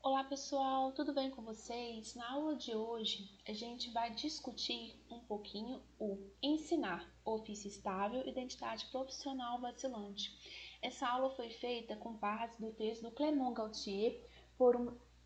Olá pessoal, tudo bem com vocês? Na aula de hoje a gente vai discutir um pouquinho o ensinar, ofício estável, identidade profissional vacilante. Essa aula foi feita com base no texto do Clément Gautier,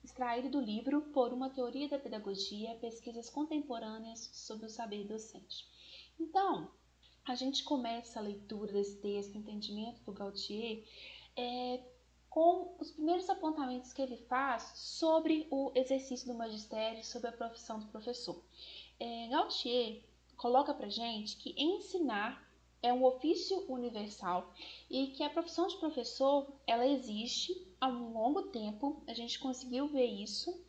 extraído do livro Por uma Teoria da Pedagogia, Pesquisas Contemporâneas sobre o Saber Docente. Então, a gente começa a leitura desse texto, o entendimento do Gautier, com os primeiros apontamentos que ele faz sobre o exercício do magistério, sobre a profissão do professor. Gautier coloca para gente que ensinar é um ofício universal e que a profissão de professor ela existe há um longo tempo. A gente conseguiu ver isso,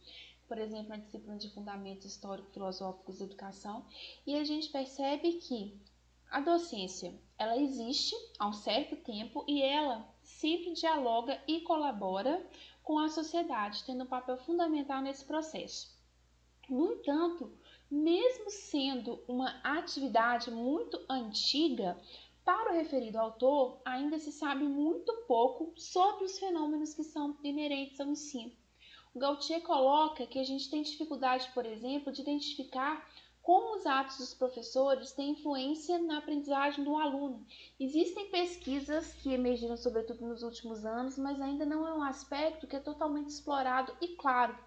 por exemplo, na disciplina de Fundamentos Histórico-Filosóficos da Educação, e a gente percebe que a docência, ela existe há um certo tempo e ela sempre dialoga e colabora com a sociedade, tendo um papel fundamental nesse processo. No entanto, mesmo sendo uma atividade muito antiga, para o referido autor, ainda se sabe muito pouco sobre os fenômenos que são inerentes ao ensino. O Gautier coloca que a gente tem dificuldade, por exemplo, de identificar como os atos dos professores têm influência na aprendizagem do aluno. Existem pesquisas que emergiram, sobretudo nos últimos anos, mas ainda não é um aspecto que é totalmente explorado e claro.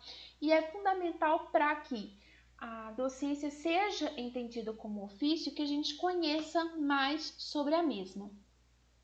E é fundamental para que a docência seja entendida como ofício que a gente conheça mais sobre a mesma.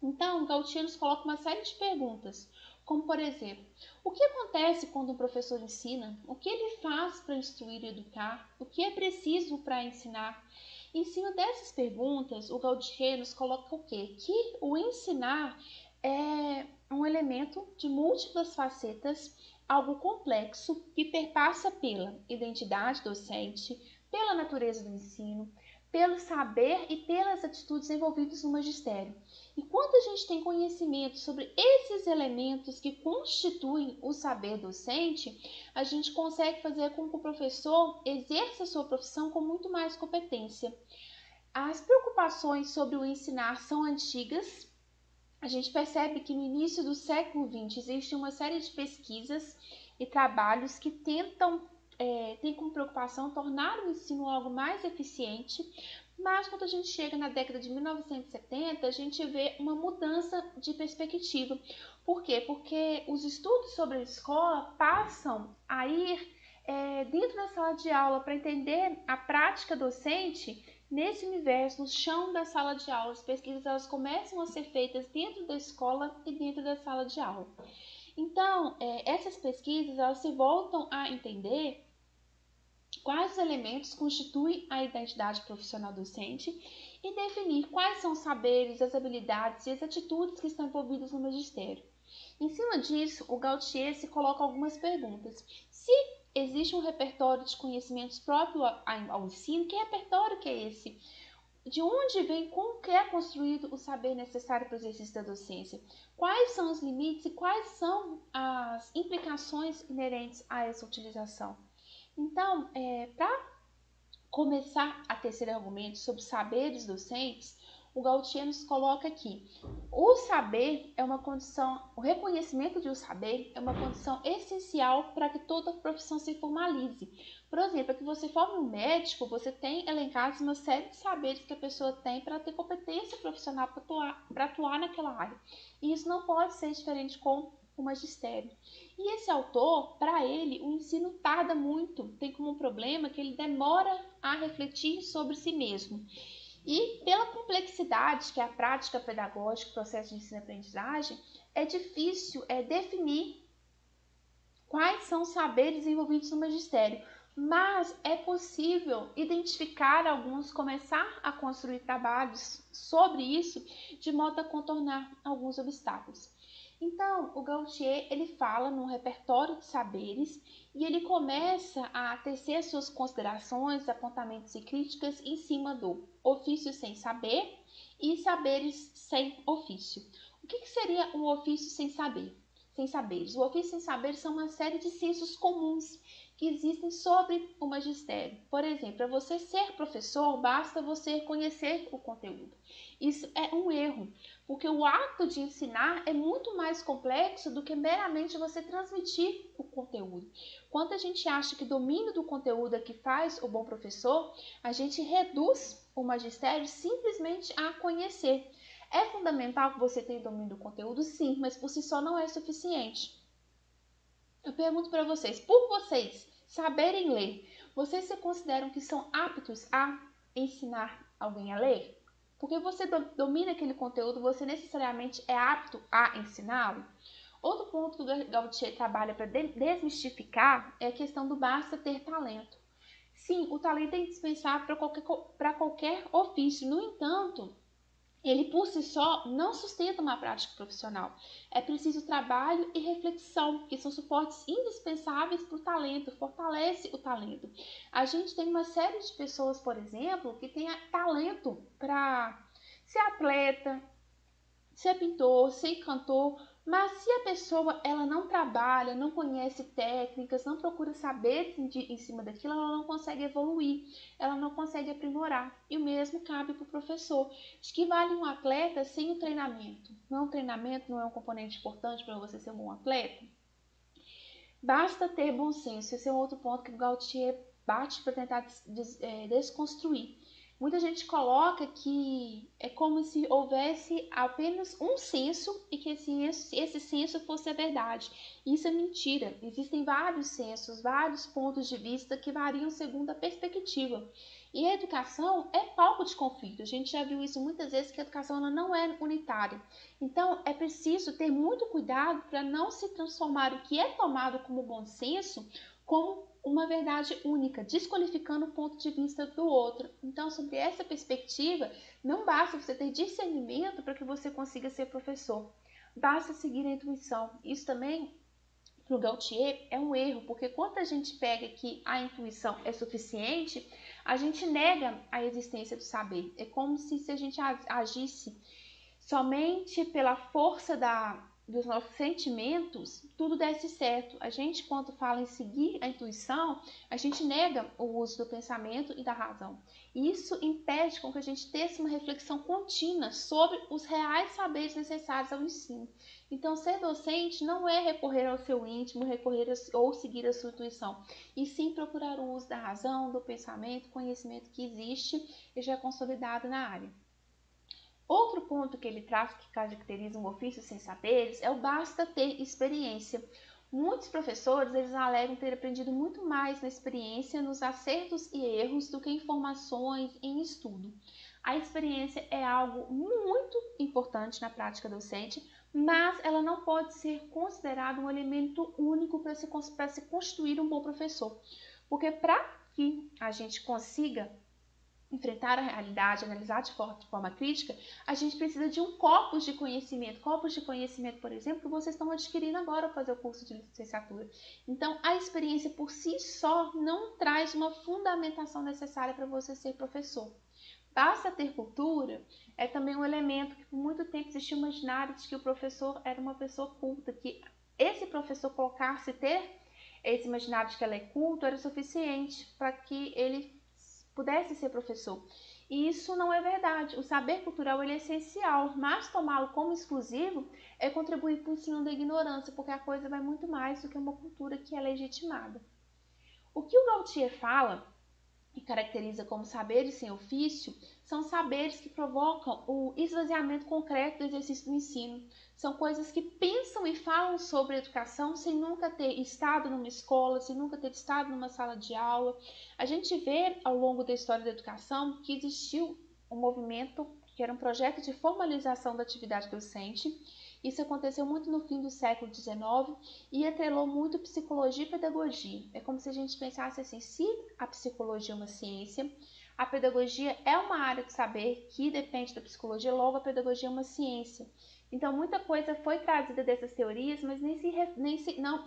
Então, Gautier nos coloca uma série de perguntas, como por exemplo, o que acontece quando um professor ensina? O que ele faz para instruir e educar? O que é preciso para ensinar? Em cima dessas perguntas, o Gautier nos coloca o quê? Que o ensinar é um elemento de múltiplas facetas, algo complexo que perpassa pela identidade docente, pela natureza do ensino, pelo saber e pelas atitudes envolvidas no magistério. E quando a gente tem conhecimento sobre esses elementos que constituem o saber docente, a gente consegue fazer com que o professor exerça a sua profissão com muito mais competência. As preocupações sobre o ensinar são antigas. A gente percebe que no início do século XX existe uma série de pesquisas e trabalhos que têm como preocupação tornar o ensino algo mais eficiente, mas quando a gente chega na década de 1970, a gente vê uma mudança de perspectiva. Por quê? Porque os estudos sobre a escola passam a ir dentro da sala de aula para entender a prática docente nesse universo, no chão da sala de aula. As pesquisas elas começam a ser feitas dentro da escola e dentro da sala de aula. Então, essas pesquisas elas se voltam a entender quais elementos constituem a identidade profissional docente e definir quais são os saberes, as habilidades e as atitudes que estão envolvidas no magistério. Em cima disso, o Gautier se coloca algumas perguntas. Se existe um repertório de conhecimentos próprio ao ensino, que repertório que é esse? De onde vem, como que é construído o saber necessário para o exercício da docência? Quais são os limites e quais são as implicações inerentes a essa utilização? Então, para começar a tecer argumentos sobre saberes docentes, o Gautier nos coloca aqui: o saber é uma condição, o reconhecimento de um saber é uma condição essencial para que toda profissão se formalize. Por exemplo, para que você forme um médico, você tem elencados uma série de saberes que a pessoa tem para ter competência profissional para atuar naquela área. E isso não pode ser diferente com o magistério. E esse autor, para ele, o ensino tarda muito, tem como problema que ele demora a refletir sobre si mesmo. E pela complexidade que é a prática pedagógica, o processo de ensino-aprendizagem, é difícil definir quais são os saberes envolvidos no magistério, mas é possível identificar alguns, começar a construir trabalhos sobre isso, de modo a contornar alguns obstáculos. Então, o Gautier ele fala num repertório de saberes e ele começa a tecer suas considerações, apontamentos e críticas em cima do ofício sem saber e saberes sem ofício. O que seria um ofício sem saber? sem saberes. O ofício sem saberes são uma série de ciências comuns que existem sobre o magistério. Por exemplo, para você ser professor, basta você conhecer o conteúdo. Isso é um erro, porque o ato de ensinar é muito mais complexo do que meramente você transmitir o conteúdo. Quando a gente acha que o domínio do conteúdo é que faz o bom professor, a gente reduz o magistério simplesmente a conhecer. É fundamental que você tenha domínio do conteúdo, sim, mas por si só não é suficiente. Eu pergunto para vocês, por vocês saberem ler, vocês se consideram que são aptos a ensinar alguém a ler? Porque você domina aquele conteúdo, você necessariamente é apto a ensiná-lo? Outro ponto que o Gautier trabalha para desmistificar é a questão do basta ter talento. Sim, o talento é indispensável para qualquer ofício. No entanto, ele por si só não sustenta uma prática profissional. É preciso trabalho e reflexão, que são suportes indispensáveis para o talento, fortalece o talento. A gente tem uma série de pessoas, por exemplo, que tem talento para ser atleta, ser pintor, ser cantor, mas se a pessoa ela não trabalha, não conhece técnicas, não procura saber em cima daquilo, ela não consegue evoluir, ela não consegue aprimorar. E o mesmo cabe para o professor. De que vale um atleta sem o treinamento? Não, o treinamento não é um componente importante para você ser um bom atleta? Basta ter bom senso. Esse é um outro ponto que o Gautier bate para tentar desconstruir. Muita gente coloca que é como se houvesse apenas um senso e que esse senso fosse a verdade. Isso é mentira. Existem vários sensos, vários pontos de vista que variam segundo a perspectiva. E a educação é palco de conflito. A gente já viu isso muitas vezes, que a educação ela não é unitária. Então, é preciso ter muito cuidado para não se transformar o que é tomado como bom senso como uma verdade única, desqualificando o ponto de vista do outro. Então, sobre essa perspectiva, não basta você ter discernimento para que você consiga ser professor. Basta seguir a intuição. Isso também, para o Gautier, é um erro, porque quando a gente pega que a intuição é suficiente, a gente nega a existência do saber. É como se a gente agisse somente pela força dos nossos sentimentos, tudo desse certo. A gente, quando fala em seguir a intuição, a gente nega o uso do pensamento e da razão. Isso impede com que a gente tenha uma reflexão contínua sobre os reais saberes necessários ao ensino. Então, ser docente não é recorrer ao seu íntimo, ou seguir a sua intuição, e sim procurar o uso da razão, do pensamento, conhecimento que existe e já é consolidado na área. Outro ponto que ele traz que caracteriza um ofício sem saberes é o basta ter experiência. Muitos professores eles alegam ter aprendido muito mais na experiência, nos acertos e erros, do que informações em estudo. A experiência é algo muito importante na prática docente, mas ela não pode ser considerada um elemento único para se constituir um bom professor. Porque para que a gente consiga enfrentar a realidade, analisar de forma crítica, a gente precisa de um corpus de conhecimento. Corpus de conhecimento, por exemplo, que vocês estão adquirindo agora ao fazer o curso de licenciatura. Então, a experiência por si só não traz uma fundamentação necessária para você ser professor. Basta ter cultura é também um elemento que por muito tempo existiu o imaginário de que o professor era uma pessoa culta, que esse professor colocar-se ter esse imaginário de que ela é culto era suficiente para que ele pudesse ser professor. E isso não é verdade. O saber cultural ele é essencial, mas tomá-lo como exclusivo é contribuir para o ensino da ignorância, porque a coisa vai muito mais do que uma cultura que é legitimada. O que o Gautier fala e caracteriza como saberes sem ofício são saberes que provocam o esvaziamento concreto do exercício do ensino. São coisas que pensam e falam sobre a educação sem nunca ter estado numa escola, sem nunca ter estado numa sala de aula. A gente vê ao longo da história da educação que existiu um movimento que era um projeto de formalização da atividade docente. Isso aconteceu muito no fim do século XIX e atrelou muito psicologia e pedagogia. É como se a gente pensasse assim, se a psicologia é uma ciência, a pedagogia é uma área de saber que depende da psicologia, logo a pedagogia é uma ciência. Então, muita coisa foi trazida dessas teorias, mas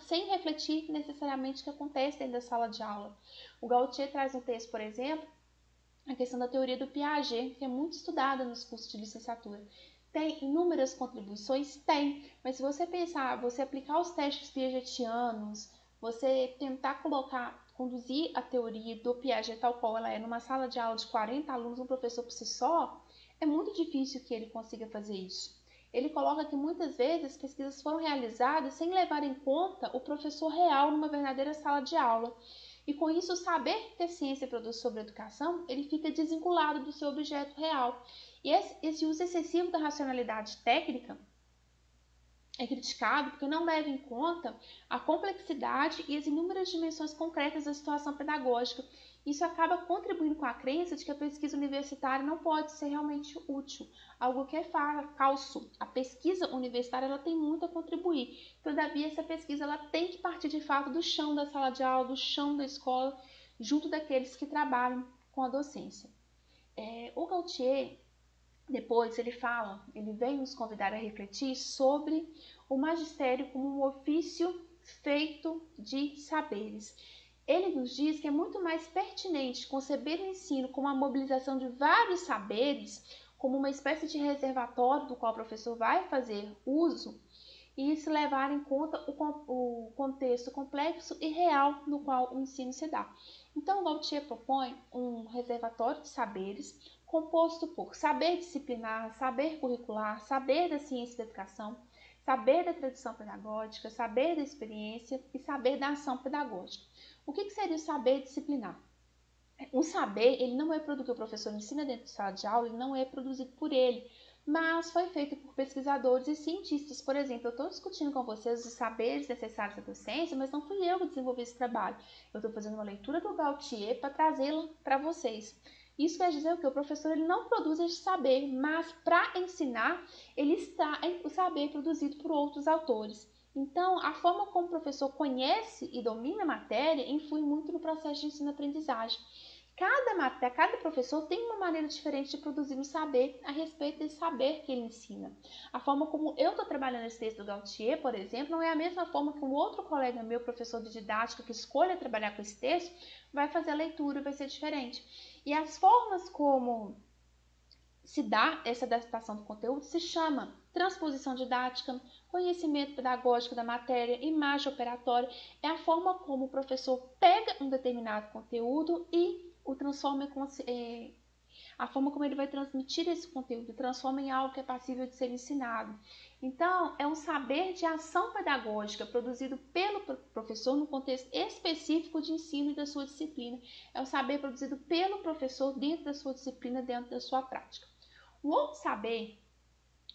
sem refletir necessariamente o que acontece dentro da sala de aula. O Gautier traz um texto, por exemplo, a questão da teoria do Piaget, que é muito estudada nos cursos de licenciatura. Tem inúmeras contribuições? Tem, mas se você pensar, você aplicar os testes piagetianos, você tentar conduzir a teoria do Piaget tal qual ela é numa sala de aula de 40 alunos, um professor por si só, é muito difícil que ele consiga fazer isso. Ele coloca que muitas vezes as pesquisas foram realizadas sem levar em conta o professor real numa verdadeira sala de aula. E com isso, o saber que a ciência produz sobre a educação, ele fica desvinculado do seu objeto real. E esse uso excessivo da racionalidade técnica é criticado porque não leva em conta a complexidade e as inúmeras dimensões concretas da situação pedagógica. Isso acaba contribuindo com a crença de que a pesquisa universitária não pode ser realmente útil, algo que é falso. A pesquisa universitária ela tem muito a contribuir. Todavia, essa pesquisa ela tem que partir de fato do chão da sala de aula, do chão da escola, junto daqueles que trabalham com a docência. O Gautier depois ele vem nos convidar a refletir sobre o magistério como um ofício feito de saberes. Ele nos diz que é muito mais pertinente conceber o ensino como a mobilização de vários saberes, como uma espécie de reservatório do qual o professor vai fazer uso, e se levar em conta o contexto complexo e real no qual o ensino se dá. Então, Gautier propõe um reservatório de saberes composto por saber disciplinar, saber curricular, saber da ciência da educação, saber da tradição pedagógica, saber da experiência e saber da ação pedagógica. O que seria o saber disciplinar? O saber, ele não é produto que o professor ensina dentro de sala de aula, ele não é produzido por ele, mas foi feito por pesquisadores e cientistas. Por exemplo, eu estou discutindo com vocês os saberes necessários à docência, mas não fui eu que desenvolvi esse trabalho. Eu estou fazendo uma leitura do Gautier para trazê-la para vocês. Isso quer dizer que o professor ele não produz esse saber, mas para ensinar, ele está o saber produzido por outros autores. Então, a forma como o professor conhece e domina a matéria influi muito no processo de ensino-aprendizagem. Cada professor tem uma maneira diferente de produzir um saber a respeito desse saber que ele ensina. A forma como eu estou trabalhando esse texto do Gautier, por exemplo, não é a mesma forma que um outro colega meu, professor de didática, que escolha trabalhar com esse texto, vai fazer a leitura, vai ser diferente. E as formas como se dá essa adaptação do conteúdo se chama transposição didática, conhecimento pedagógico da matéria, imagem operatória. É a forma como o professor pega um determinado conteúdo e o transforma a forma como ele vai transmitir esse conteúdo, transforma em algo que é passível de ser ensinado. Então, é um saber de ação pedagógica produzido pelo professor no contexto específico de ensino e da sua disciplina. É um saber produzido pelo professor dentro da sua disciplina, dentro da sua prática. O outro saber,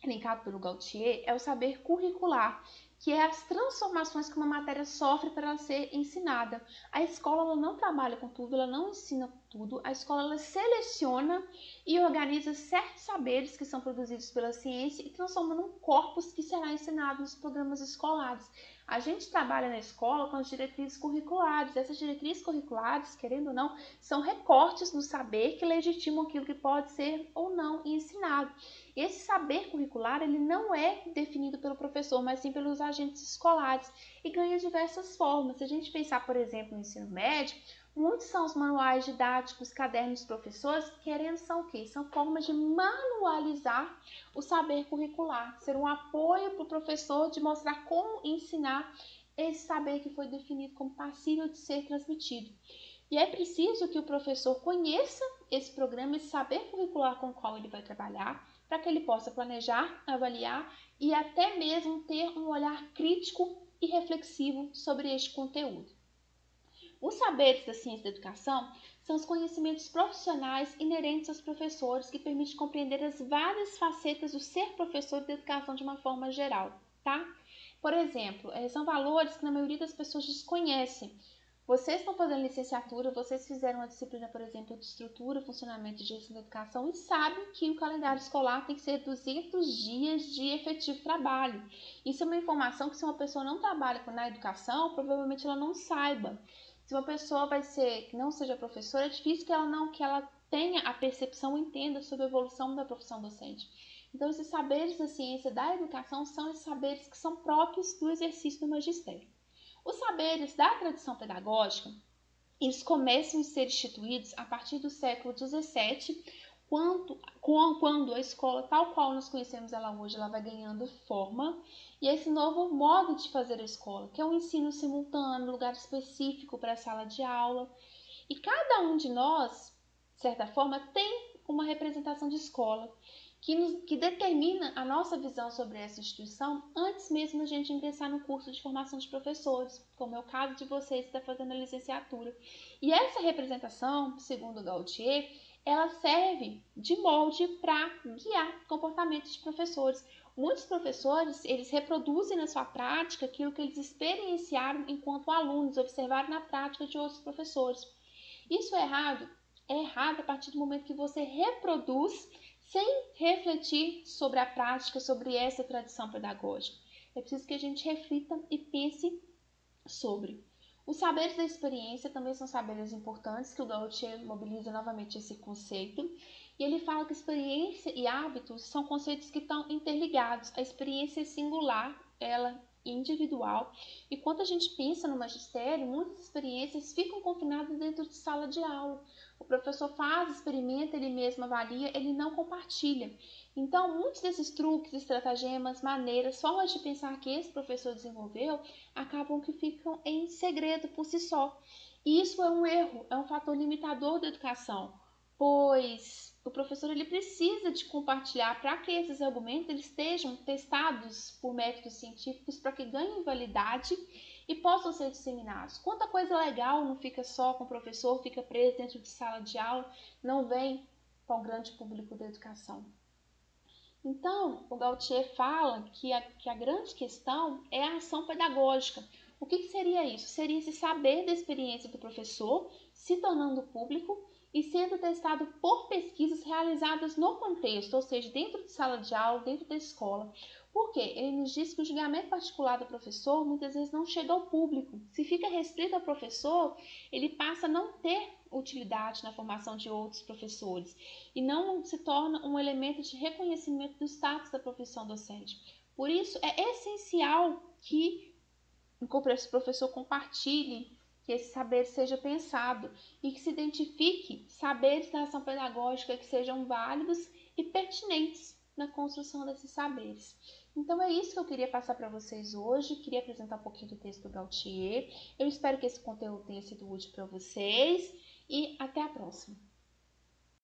elencado pelo Gautier, é o saber curricular, que é as transformações que uma matéria sofre para ela ser ensinada. A escola ela não trabalha com tudo, ela não ensina tudo, a escola ela seleciona e organiza certos saberes que são produzidos pela ciência e transforma num corpus que será ensinado nos programas escolares. A gente trabalha na escola com as diretrizes curriculares. Essas diretrizes curriculares, querendo ou não, são recortes no saber que legitimam aquilo que pode ser ou não ensinado. Esse saber curricular ele não é definido pelo professor, mas sim pelos agentes escolares e ganha diversas formas. Se a gente pensar, por exemplo, no ensino médio, muitos são os manuais didáticos, cadernos dos professores, querendo são o quê? São formas de manualizar o saber curricular, ser um apoio para o professor de mostrar como ensinar esse saber que foi definido como passível de ser transmitido. E é preciso que o professor conheça esse programa, esse saber curricular com o qual ele vai trabalhar, para que ele possa planejar, avaliar e até mesmo ter um olhar crítico e reflexivo sobre este conteúdo. Os saberes da ciência da educação são os conhecimentos profissionais inerentes aos professores que permitem compreender as várias facetas do ser professor da educação de uma forma geral, tá? Por exemplo, são valores que na maioria das pessoas desconhecem. Vocês estão fazendo licenciatura, vocês fizeram uma disciplina, por exemplo, de estrutura, funcionamento e gestão da educação e sabem que o calendário escolar tem que ser 200 dias de efetivo trabalho. Isso é uma informação que se uma pessoa não trabalha na educação, provavelmente ela não saiba. Se uma pessoa que não seja professora, é difícil que ela tenha a percepção, entenda sobre a evolução da profissão docente. Então, esses saberes da ciência da educação são esses saberes que são próprios do exercício do magistério. Os saberes da tradição pedagógica, eles começam a ser instituídos a partir do século XVII, quando a escola, tal qual nós conhecemos ela hoje, ela vai ganhando forma, e esse novo modo de fazer a escola, que é um ensino simultâneo, lugar específico para a sala de aula. E cada um de nós, de certa forma, tem uma representação de escola que determina a nossa visão sobre essa instituição antes mesmo da gente ingressar no curso de formação de professores, como é o caso de vocês que está fazendo a licenciatura. E essa representação, segundo Gautier, ela serve de molde para guiar comportamentos de professores. Muitos professores, eles reproduzem na sua prática aquilo que eles experienciaram enquanto alunos, observaram na prática de outros professores. Isso é errado? É errado a partir do momento que você reproduz sem refletir sobre a prática, sobre essa tradição pedagógica. É preciso que a gente reflita e pense sobre. Os saberes da experiência também são saberes importantes, que o Gautier mobiliza novamente esse conceito. E ele fala que experiência e hábitos são conceitos que estão interligados. A experiência é singular, ela individual. E quando a gente pensa no magistério, muitas experiências ficam confinadas dentro de sala de aula. O professor faz, experimenta, ele mesmo avalia, ele não compartilha. Então, muitos desses truques, estratagemas, maneiras, formas de pensar que esse professor desenvolveu, acabam que ficam em segredo por si só. E isso é um erro, é um fator limitador da educação, pois o professor ele precisa de compartilhar para que esses argumentos eles estejam testados por métodos científicos para que ganhem validade e possam ser disseminados. Quanta coisa legal não fica só com o professor, fica preso dentro de sala de aula, não vem para o grande público da educação. Então, o Gautier fala que a grande questão é a ação pedagógica. O que seria isso? Seria esse saber da experiência do professor se tornando público e sendo testado por pesquisas realizadas no contexto, ou seja, dentro de sala de aula, dentro da escola. Por quê? Ele nos diz que o julgamento particular do professor muitas vezes não chega ao público. Se fica restrito ao professor, ele passa a não ter utilidade na formação de outros professores e não se torna um elemento de reconhecimento do status da profissão docente. Por isso, é essencial que o professor compartilhe, que esse saber seja pensado e que se identifique saberes da ação pedagógica que sejam válidos e pertinentes na construção desses saberes. Então é isso que eu queria passar para vocês hoje, queria apresentar um pouquinho do texto do Gautier. Eu espero que esse conteúdo tenha sido útil para vocês e até a próxima.